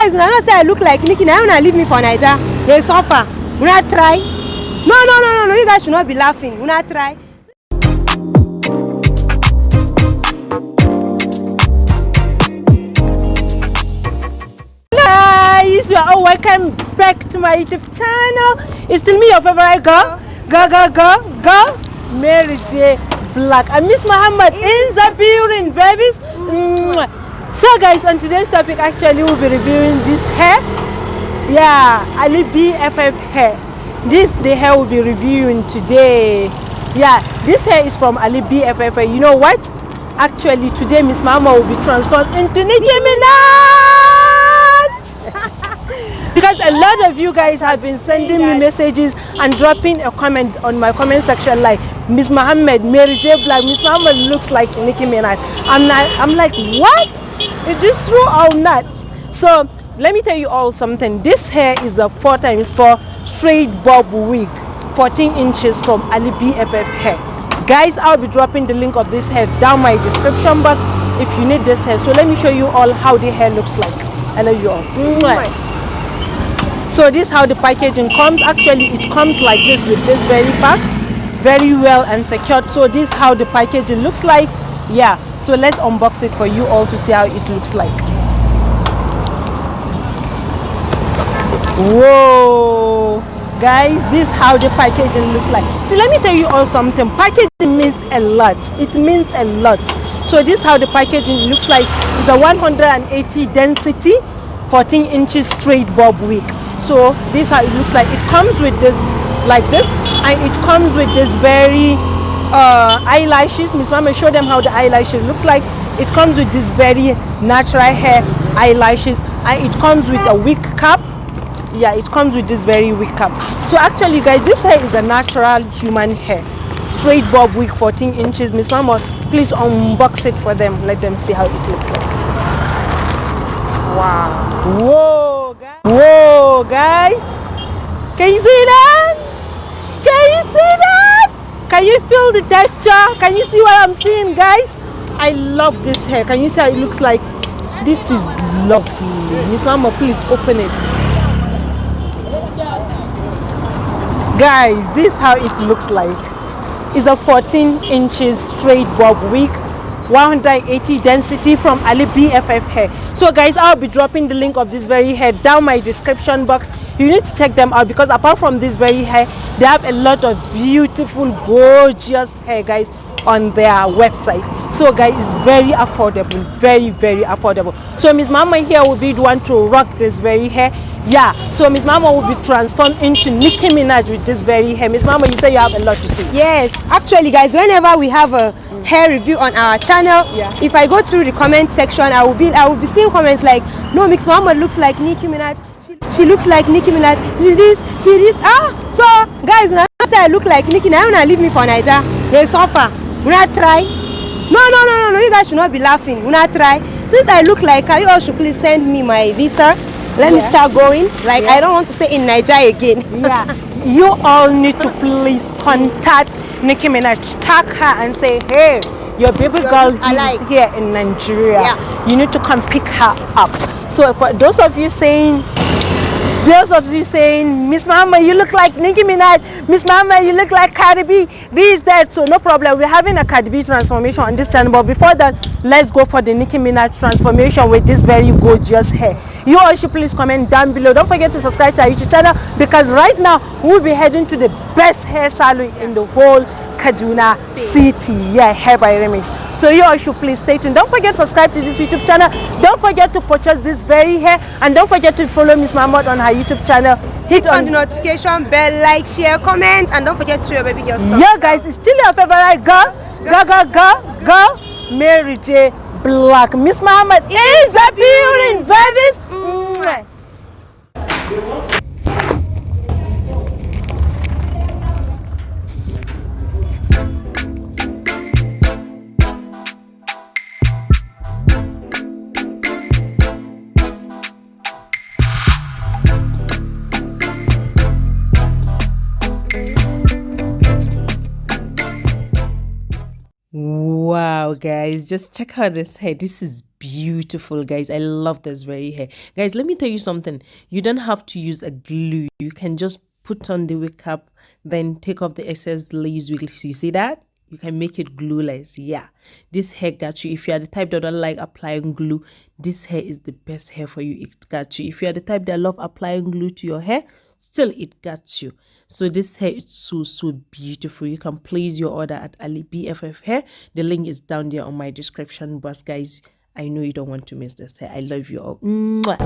Guys, una know say I look like Nicki. Now una leave me for Naija. They suffer. Una try. No. You guys should not be laughing. Una try. Guys, you are all welcome back to my YouTube channel. It's still me, your favorite girl. Girl. Mary J. Black. And Miss Muhammad in the building, babies. So guys, on today's topic, actually we'll be reviewing this hair. Yeah, Ali BFF hair. The hair we'll be reviewing today. Yeah, this hair is from Ali BFF hair. You know what? Actually today Miss Mama will be transformed into Nicki Minaj. Because a lot of you guys have been sending me messages and dropping a comment on my comment section like, Miss Muhammad, Mary J. Black, Miss Muhammad looks like Nicki Minaj. I'm like, what? Is this true or not? So let me tell you all something. This hair is a 4x4 straight bob wig, 14 inches from Ali BFF hair. Guys, I'll be dropping the link of this hair down my description box if you need this hair. So let me show you all how the hair looks like. I love you all. So this is how the packaging comes. Actually it comes like this with this very pack, very well and secured. So this is how the packaging looks like. Yeah, so let's unbox it for you all to see how it looks like. Whoa, guys, this is how the packaging looks like. See, let me tell you all something. Packaging means a lot. It means a lot. So this is how the packaging looks like. It's a 180 density, 14 inches straight bob wig. So this is how it looks like. It comes with this like this, and it comes with this very eyelashes. Miss Mama, show them how the eyelashes looks like. It comes with this very natural hair eyelashes, and it comes with a wig cap. Yeah, it comes with this very wig cap. So actually guys, this hair is a natural human hair, straight bob wig, 14 inches. Miss Mama, please unbox it for them. Let them see how it looks like. Wow. Whoa guys, can you see that? Can you feel the texture? Can you see what I'm seeing, guys? I love this hair. Can you see how it looks like? This is lovely. Miss Mama, please open it. Guys, this is how it looks like. It's a 14 inches straight bob wig, 180 density from Ali BFF hair. So guys, I'll be dropping the link of this very hair down my description box. You need to check them out because apart from this very hair, they have a lot of beautiful, gorgeous hair, guys, on their website. So guys, it's very affordable, very affordable. So Miss Mama here will be the one to rock this very hair. Yeah, so Miss Mama will be transformed into Nicki Minaj with this very hair. Miss Mama, you say you have a lot to say. Yes, actually guys, whenever we have a hair review on our channel, if I go through the comment section, I will be seeing comments like, no, Miss Mama looks like Nicki Minaj. She looks like Nicki Minaj. She this. So guys, when I say I look like Nicki, now una leave me for Naija. They suffer. Una try. No. You guys should not be laughing. Una try. Since I look like her, you all should please send me my visa. Let me start going. Like I don't want to stay in Naija again. Yeah. You all need to please contact Nicki Minaj. Tag her and say, hey, your baby girl is here in Nigeria. Yeah. You need to come pick her up. So for those of you saying, Miss Mama, you look like Nicki Minaj. Miss Mama, you look like Cardi B. This, that. So no problem. We're having a Cardi B transformation on this channel. But before that, let's go for the Nicki Minaj transformation with this very gorgeous hair. You all should please comment down below. Don't forget to subscribe to our YouTube channel because right now we'll be heading to the best hair salon in the whole Kaduna city. Yeah, hair by Remix. So you all should please stay tuned. Don't forget to subscribe to this YouTube channel. Don't forget to purchase this very hair, and don't forget to follow Miss Mahmoud on her YouTube channel. Hit on the notification bell, like, share, comment, and don't forget to show your baby girl stuff. Yeah guys, it's still your favorite girl, Mary J. Black. Miss Muhammad is a building, babies. Wow guys, just check out this hair. This is beautiful, guys. I love this very hair. Guys, let me tell you something. You don't have to use a glue. You can just put on the wig cap, then take off the excess lace wigs. You see that? You can make it glueless. Yeah, this hair got you. If you are the type that don't like applying glue, this hair is the best hair for you. It got you. If you are the type that love applying glue to your hair, still it got you. So this hair is so beautiful. You can place your order at Ali BFF Hair. The link is down there on my description box, guys. I know you don't want to miss this hair. I love you all. Mwah.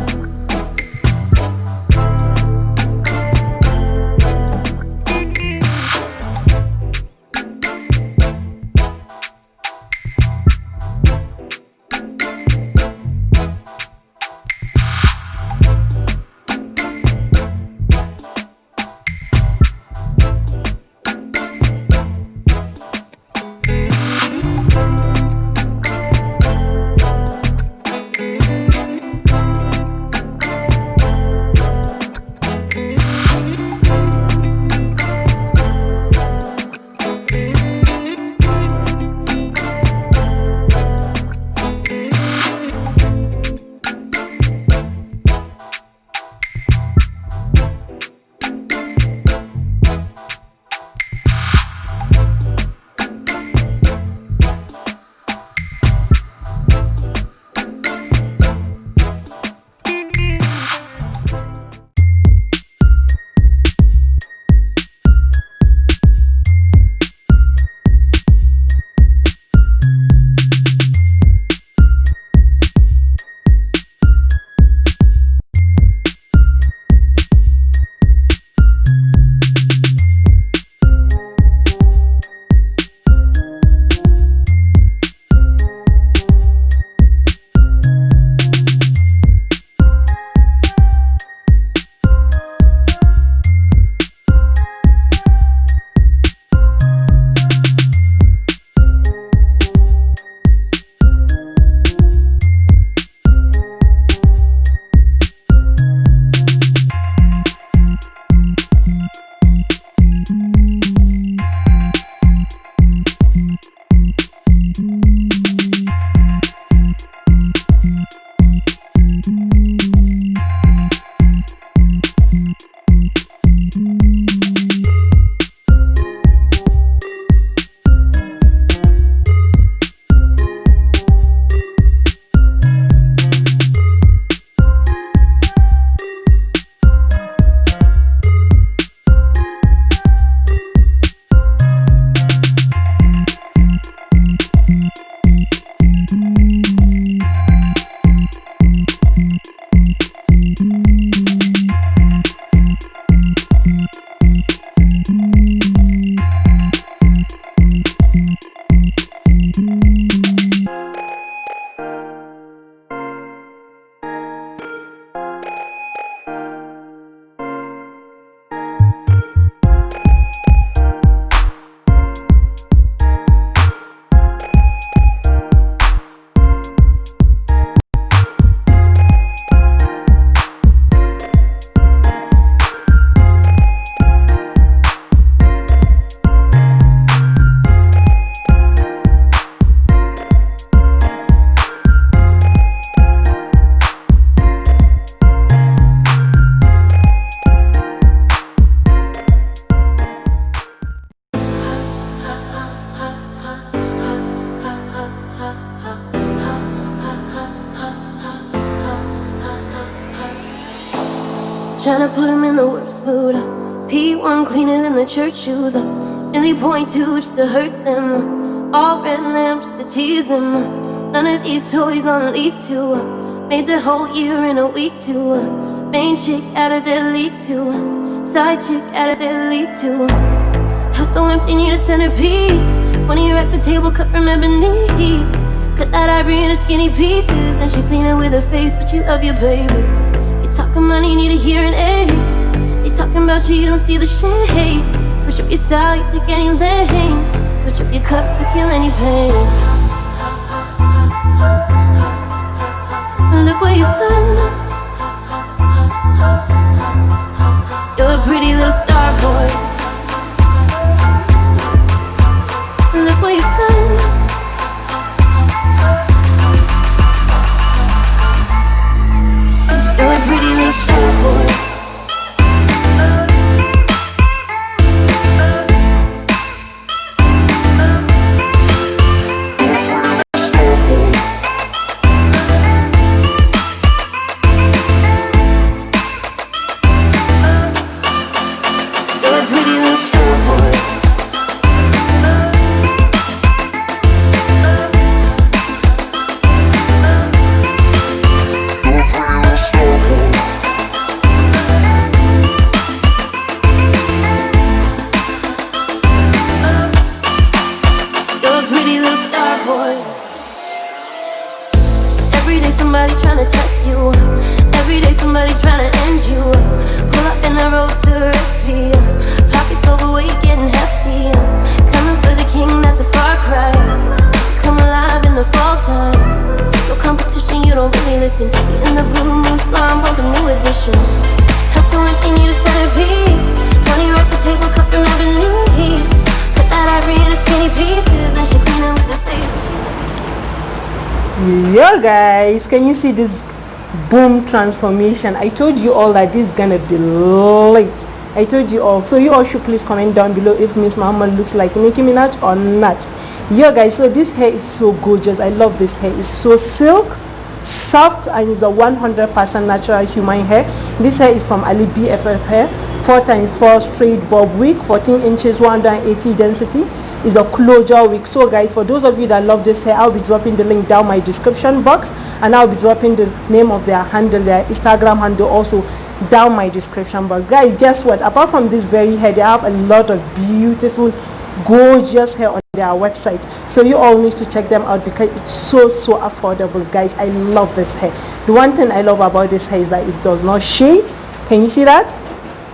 Tryna put him in the worst mood. P1 cleaner than the church shoes. Really point to just to hurt them. All red lamps to tease them. None of these toys on lease to. Made the whole year in a week too. Main chick out of their league too. Side chick out of their league too. House so empty, need a centerpiece. 20 racks a table cut from ebony. Cut that ivory into skinny pieces. And she clean it with her face, but you love your baby. You talking money, need a hearing aid. They talking about you, you don't see the shade. Switch up your style, you take any lane. Switch up your cup to kill any pain. Look what you've done. You're a pretty little star boy. Look what you've done. Every day somebody trying to test you. Every day somebody trying to end you. Pull up in the road to rescue. Pockets overweight, getting hefty. Coming for the king, that's a far cry. Come alive in the fall time. No competition, you don't really listen. You in the blue moon slum, bump a new edition. Help to empty, need a centerpiece. 20 racks a table cut from ebony. Put that ivory in skinny pieces, and she clean it with the face. Yo guys, can you see this boom transformation? I told you all that this is gonna be late. I told you all. So you all should please comment down below if Miss Muhammad looks like Nicki Minaj or not. Yo guys, so this hair is so gorgeous. I love this hair. It's so silk, soft, and it's a 100% natural human hair. This hair is from ALI BFF Hair, 4x4 straight bob wig, 14 inches, 180 density. Is a closure wig. So guys, for those of you that love this hair, I'll be dropping the link down my description box, and I'll be dropping the name of their handle, their Instagram handle, also down my description box. Guys, guess what? Apart from this very hair, they have a lot of beautiful, gorgeous hair on their website, so you all need to check them out because it's so affordable. Guys, I love this hair. The one thing I love about this hair is that it does not shade. Can you see that?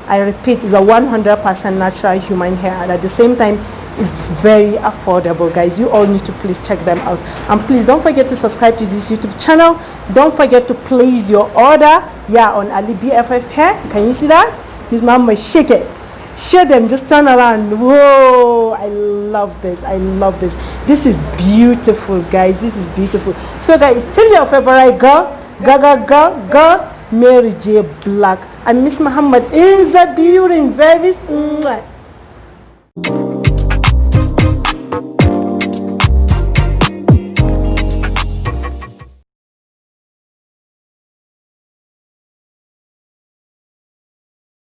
I repeat, it's a 100% natural human hair, and at the same time it's very affordable. Guys, you all need to please check them out, and please don't forget to subscribe to this YouTube channel. Don't forget to place your order, yeah, on ALI BFF Hair. Can you see that? His mama, shake it, show them, just turn around. Whoa, I love this. I love this. This is beautiful, guys. This is beautiful. So guys, tell your favorite girl, go Mary J Black, and Miss Muhammad is a beauty. Very